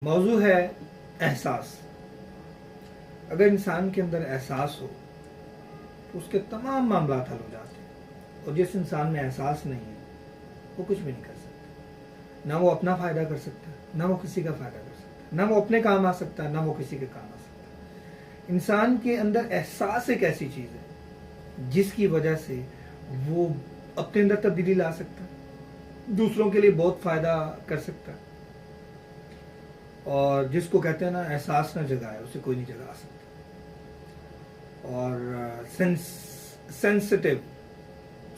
موضوع ہے احساس۔ اگر انسان کے اندر احساس ہو تو اس کے تمام معاملات حل ہو جاتے ہیں، اور جس انسان میں احساس نہیں ہے وہ کچھ بھی نہیں کر سکتا۔ نہ وہ اپنا فائدہ کر سکتا، نہ وہ کسی کا فائدہ کر سکتا، نہ وہ اپنے کام آ سکتا، نہ وہ کسی کے کام آ سکتا۔ انسان کے اندر احساس ایک ایسی چیز ہے جس کی وجہ سے وہ اپنے اندر تبدیلی لا سکتا، دوسروں کے لیے بہت فائدہ کر سکتا، اور جس کو کہتے ہیں نا احساس نہ جگائے اسے کوئی نہیں جگا سکتا۔ اور سینسٹیو،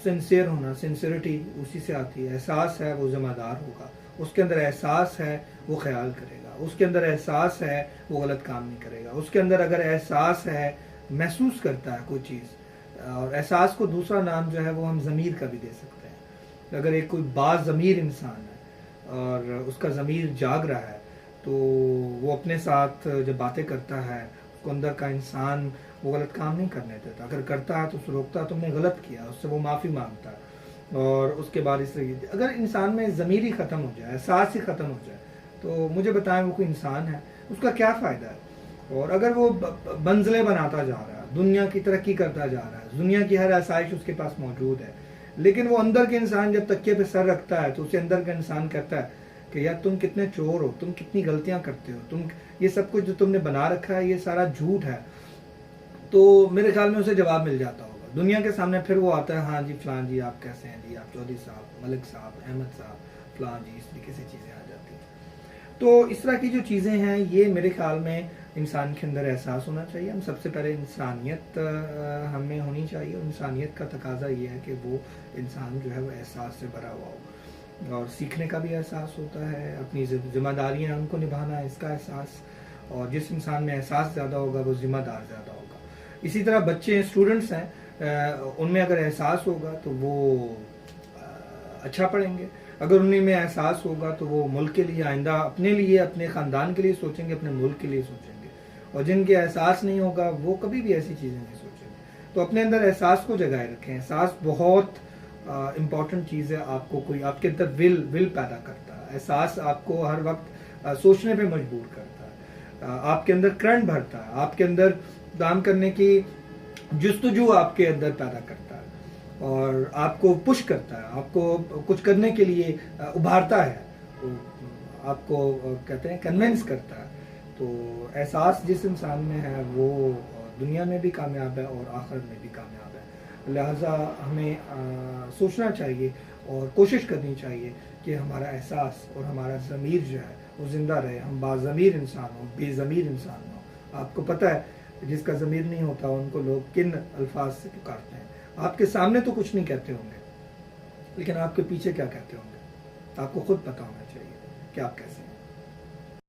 سنسیئر ہونا، سنسیئرٹی اسی سے آتی ہے۔ احساس ہے وہ ذمہ دار ہوگا، اس کے اندر احساس ہے وہ خیال کرے گا، اس کے اندر احساس ہے وہ غلط کام نہیں کرے گا، اس کے اندر اگر احساس ہے، محسوس کرتا ہے کوئی چیز۔ اور احساس کو دوسرا نام جو ہے وہ ہم ضمیر کا بھی دے سکتے ہیں۔ اگر ایک کوئی باضمیر انسان ہے اور اس کا ضمیر جاگ رہا ہے تو وہ اپنے ساتھ جب باتیں کرتا ہے اس کو اندر کا انسان وہ غلط کام نہیں کرنے دیتا، اگر کرتا ہے تو اسے روکتا، تم نے غلط کیا، اس سے وہ معافی مانگتا ہے، اور اس کے بعد اس طریقے اگر انسان میں ضمیر ہی ختم ہو جائے، احساس ہی ختم ہو جائے تو مجھے بتائیں وہ کوئی انسان ہے، اس کا کیا فائدہ ہے؟ اور اگر وہ منزلیں بناتا جا رہا ہے، دنیا کی ترقی کرتا جا رہا ہے، دنیا کی ہر آسائش اس کے پاس موجود ہے، لیکن وہ اندر کے انسان جب تکیے پہ سر رکھتا ہے تو اسے اندر کا انسان کہتا ہے کہ یار تم کتنے چور ہو، تم کتنی غلطیاں کرتے ہو، تم یہ سب کچھ جو تم نے بنا رکھا ہے یہ سارا جھوٹ ہے، تو میرے خیال میں اسے جواب مل جاتا ہوگا دنیا کے سامنے۔ پھر وہ آتا ہے، ہاں جی فلان جی آپ کیسے ہیں جی، آپ چودھری صاحب، ملک صاحب، احمد صاحب، فلان جی، اس طریقے سے چیزیں آ جاتی ہیں۔ تو اس طرح کی جو چیزیں ہیں یہ میرے خیال میں انسان کے اندر احساس ہونا چاہیے۔ ہم سب سے پہلے انسانیت ہمیں ہونی چاہیے، اور انسانیت کا تقاضا یہ ہے کہ وہ انسان جو ہے وہ احساس سے بھرا ہوا ہو، اور سیکھنے کا بھی احساس ہوتا ہے، اپنی ذمہ داریاں ان کو نبھانا ہے اس کا احساس، اور جس انسان میں احساس زیادہ ہوگا وہ ذمہ دار زیادہ ہوگا۔ اسی طرح بچے اسٹوڈنٹس ہیں، ان میں اگر احساس ہوگا تو وہ اچھا پڑھیں گے، اگر انہیں میں احساس ہوگا تو وہ ملک کے لیے، آئندہ اپنے لیے، اپنے خاندان کے لیے سوچیں گے، اپنے ملک کے لیے سوچیں گے، اور جن کے احساس نہیں ہوگا وہ کبھی بھی ایسی چیزیں نہیں سوچیں گے۔ تو اپنے اندر احساس کو جگائے رکھیں۔ احساس بہت امپورٹنٹ چیز ہے، آپ کو کوئی آپ کے اندر ول پیدا کرتا ہے، احساس آپ کو ہر وقت سوچنے پہ مجبور کرتا ہے، آپ کے اندر کرنٹ بھرتا ہے، آپ کے اندر کام کرنے کی جستجو آپ کے اندر پیدا کرتا ہے، اور آپ کو پش کرتا ہے، آپ کو کچھ کرنے کے لیے ابھارتا ہے، آپ کو کہتے ہیں کنونس کرتا ہے۔ تو احساس جس انسان میں ہے وہ دنیا میں بھی کامیاب ہے اور آخرت میں بھی کامیاب ہے۔ لہٰذا ہمیں سوچنا چاہیے اور کوشش کرنی چاہیے کہ ہمارا احساس اور ہمارا ضمیر جو ہے وہ زندہ رہے، ہم باضمیر انسان ہوں، بے ضمیر انسان ہوں۔ آپ کو پتہ ہے جس کا ضمیر نہیں ہوتا ان کو لوگ کن الفاظ سے پکارتے ہیں۔ آپ کے سامنے تو کچھ نہیں کہتے ہوں گے، لیکن آپ کے پیچھے کیا کہتے ہوں گے آپ کو خود پتہ ہونا چاہیے کہ آپ کیسے ہیں۔